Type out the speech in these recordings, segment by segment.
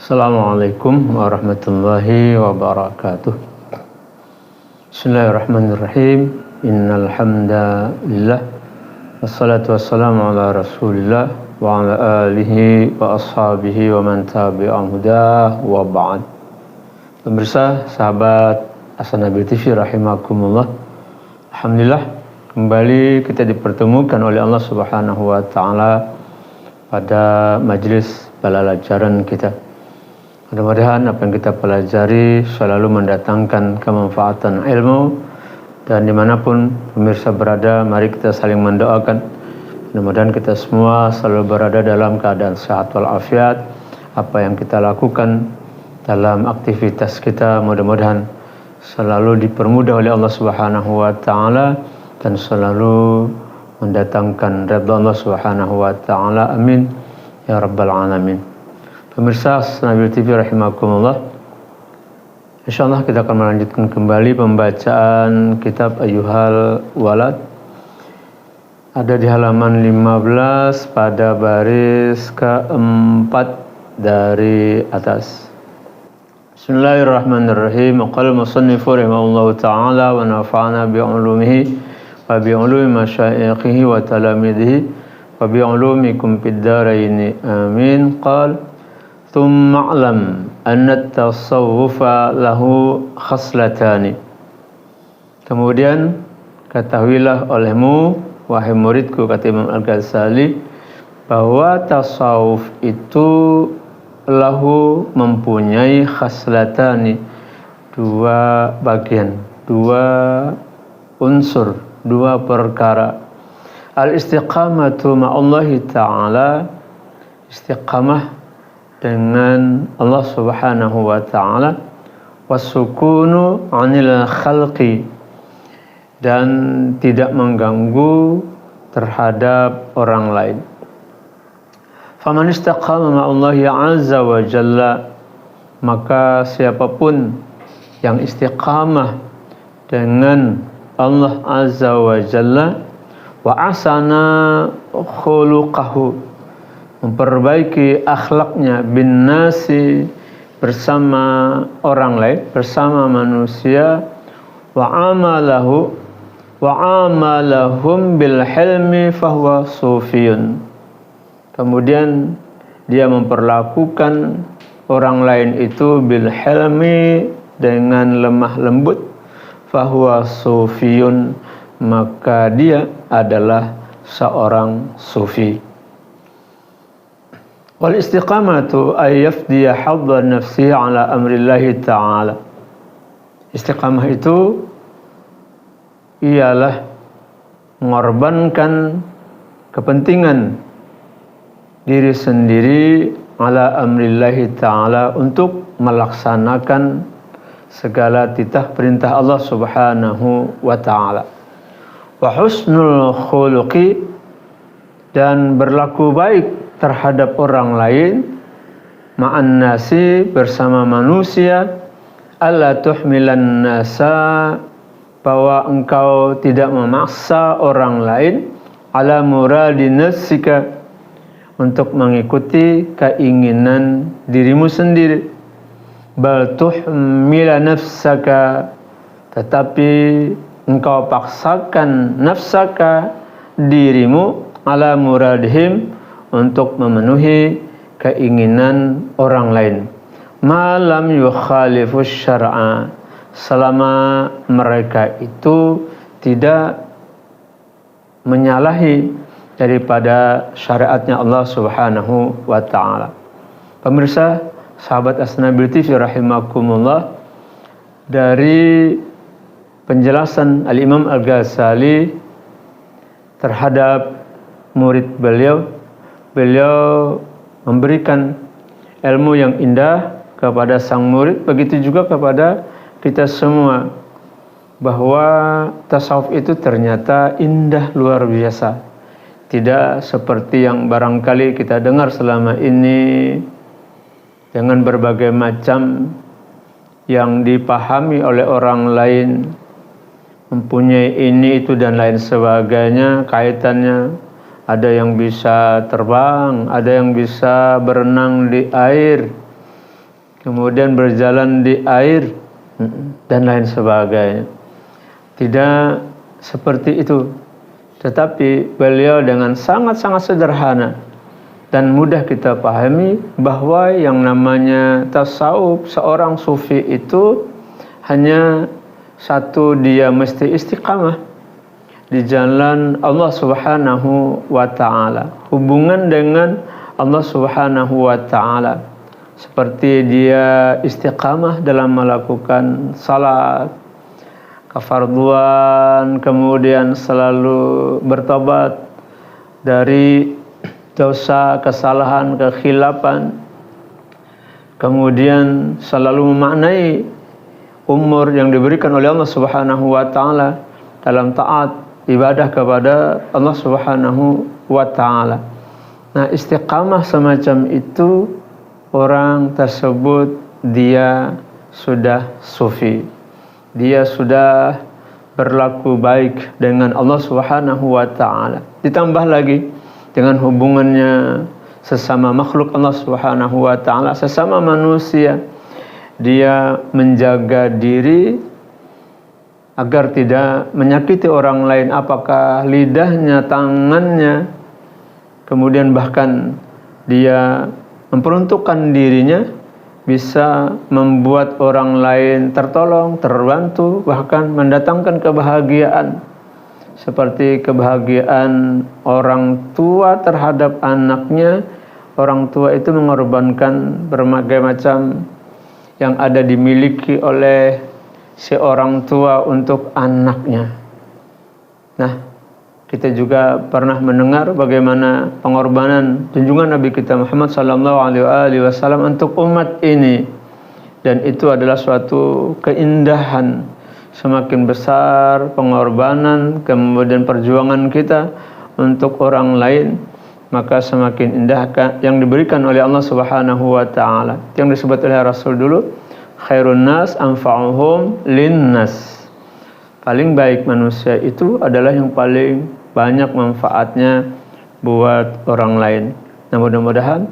Assalamualaikum warahmatullahi wabarakatuh. Bismillahirrahmanirrahim. Innal hamdalillah wassalatu wassalamu ala Rasulillah wa ala alihi wa ashabihi wa man tabi'ahum hudah wa ba'd. Pemirsa, sahabat As-Nabil TV rahimakumullah. Alhamdulillah, kembali kita dipertemukan oleh Allah Subhanahu wa taala pada majelis pelajaran kita. Mudah-mudahan apa yang kita pelajari selalu mendatangkan kemanfaatan ilmu, dan dimanapun pemirsa berada, mari kita saling mendoakan. Mudah-mudahan kita semua selalu berada dalam keadaan sehat walafiat. Apa yang kita lakukan dalam aktivitas kita mudah-mudahan selalu dipermudah oleh Allah Subhanahu wa taala dan selalu mendatangkan ridha Allah Subhanahu wa taala. Amin ya rabbal alamin. Pemirsa As-Nabil TV rahimakumullah, insyaallah kita akan melanjutkan kembali pembacaan kitab Ayyuhal Walad. Ada di halaman 15 pada baris keempat dari atas. Bismillahirrahmanirrahim. Qala al-musannifu rahimahullahu ta'ala wa nafa'ana bi'ulumihi wa bi'ulumi masyayikhihi wa talamidhihi wa bi'ulumikum fid dharain. Amin. Qala ثم اعلم أن التصوف له خصلتان. Kemudian ketahuilah olehmu, wahai muridku, kata Imam Al-Ghazali, bahwa tasawuf itu lahu mempunyai khaslatani, dua bagian, dua unsur, dua perkara. Al-istiqamatu ma'allahi ta'ala, istiqamah dengan Allah Subhanahu wa ta'ala, wasukunu 'anil khalqi, dan tidak mengganggu terhadap orang lain. Faman istaqama ma'allahi 'azza wa jalla, maka siapapun yang istiqamah dengan Allah azza wa jalla, wa asana khuluqahu, memperbaiki akhlaknya, bin nasi, bersama orang lain, bersama manusia, wa amalahum bil hilmi fahuwa sufiyun, kemudian dia memperlakukan orang lain itu bil hilmi, dengan lemah lembut, fahuwa sufiyun, maka dia adalah seorang sufi. Wal istiqamatu ay yafdiya hadda nafsihi ala amrillahi ta'ala. Istiqamah itu ialah mengorbankan kepentingan diri sendiri ala amrillahi ta'ala, untuk melaksanakan segala titah perintah Allah Subhanahu wa ta'ala. Wa husnul khuluqi, dan berlaku baik terhadap orang lain, ma'an nasi, bersama manusia, alla tuhmilan nasa, bahwa engkau tidak memaksa orang lain, ala muradi nafsika, untuk mengikuti keinginan dirimu sendiri, bal tuhmila nafsaka, tetapi engkau paksakan nafsaka, dirimu, ala muradihim, untuk memenuhi keinginan orang lain, malam yukhalifus syar'a, selama mereka itu tidak menyalahi daripada syariatnya Allah Subhanahu wa ta'ala. Pemirsa, sahabat As-Nabil TV rahimakumullah, dari penjelasan Al-Imam Al-Ghazali terhadap murid beliau memberikan ilmu yang indah kepada sang murid, begitu juga kepada kita semua, bahwa tasawuf itu ternyata indah luar biasa. Tidak seperti yang barangkali kita dengar selama ini, dengan berbagai macam yang dipahami oleh orang lain, mempunyai ini, itu, dan lain sebagainya kaitannya. Ada yang bisa terbang, ada yang bisa berenang di air, kemudian berjalan di air, dan lain sebagainya. Tidak seperti itu, tetapi beliau dengan sangat-sangat sederhana dan mudah kita pahami bahwa yang namanya tasawuf, seorang sufi itu hanya satu, dia mesti istiqamah di jalan Allah Subhanahu wa ta'ala, hubungan dengan Allah Subhanahu wa ta'ala, seperti dia istiqamah dalam melakukan salat, kefarduan, kemudian selalu bertobat dari dosa, kesalahan, kekhilafan, kemudian selalu memaknai umur yang diberikan oleh Allah Subhanahu wa ta'ala dalam taat ibadah kepada Allah Subhanahu wa ta'ala. Nah, istiqamah semacam itu, orang tersebut dia sudah sufi. Dia sudah berlaku baik dengan Allah Subhanahu wa ta'ala. Ditambah lagi dengan hubungannya sesama makhluk Allah Subhanahu wa ta'ala, sesama manusia, dia menjaga diri agar tidak menyakiti orang lain, apakah lidahnya, tangannya, kemudian bahkan dia memperuntukkan dirinya bisa membuat orang lain tertolong, terbantu, bahkan mendatangkan kebahagiaan, seperti kebahagiaan orang tua terhadap anaknya. Orang tua itu mengorbankan berbagai macam yang ada dimiliki oleh si orang tua untuk anaknya. Nah, kita juga pernah mendengar bagaimana pengorbanan junjungan Nabi kita Muhammad sallallahu alaihi wasallam untuk umat ini, dan itu adalah suatu keindahan. Semakin besar pengorbanan kemudian perjuangan kita untuk orang lain, maka semakin indah yang diberikan oleh Allah Subhanahu wa ta'ala. Yang disebut oleh Rasul dulu, khairun nas anfa'uhum linnas. Paling baik manusia itu adalah yang paling banyak manfaatnya buat orang lain. Nah, mudah-mudahan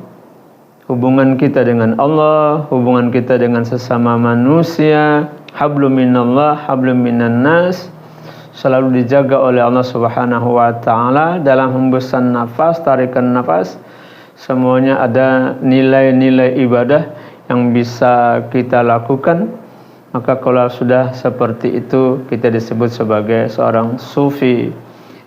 hubungan kita dengan Allah, hubungan kita dengan sesama manusia, hablum minallah, hablum minan nas, selalu dijaga oleh Allah Subhanahu wa ta'ala. Dalam hembusan nafas, tarikan nafas, semuanya ada nilai-nilai ibadah yang bisa kita lakukan. Maka kalau sudah seperti itu, kita disebut sebagai seorang sufi.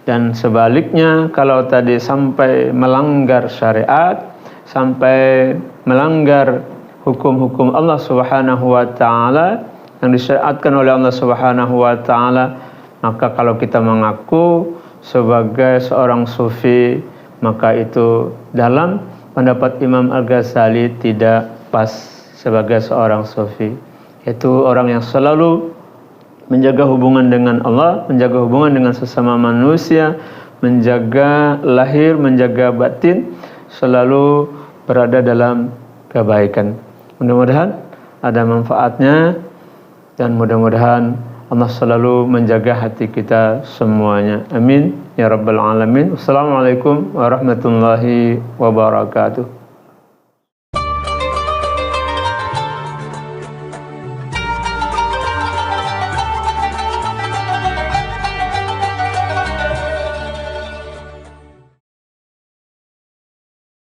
Dan sebaliknya, kalau tadi sampai melanggar syariat, sampai melanggar hukum-hukum Allah Subhanahu wa ta'ala yang disyariatkan oleh Allah Subhanahu wa ta'ala, maka kalau kita mengaku sebagai seorang sufi, maka itu dalam pendapat Imam Al-Ghazali tidak pas sebagai seorang sufi. Itu orang yang selalu menjaga hubungan dengan Allah, menjaga hubungan dengan sesama manusia, menjaga lahir, menjaga batin, selalu berada dalam kebaikan. Mudah-mudahan ada manfaatnya, dan mudah-mudahan Allah selalu menjaga hati kita semuanya. Amin ya rabbal alamin. Wassalamualaikum warahmatullahi wabarakatuh.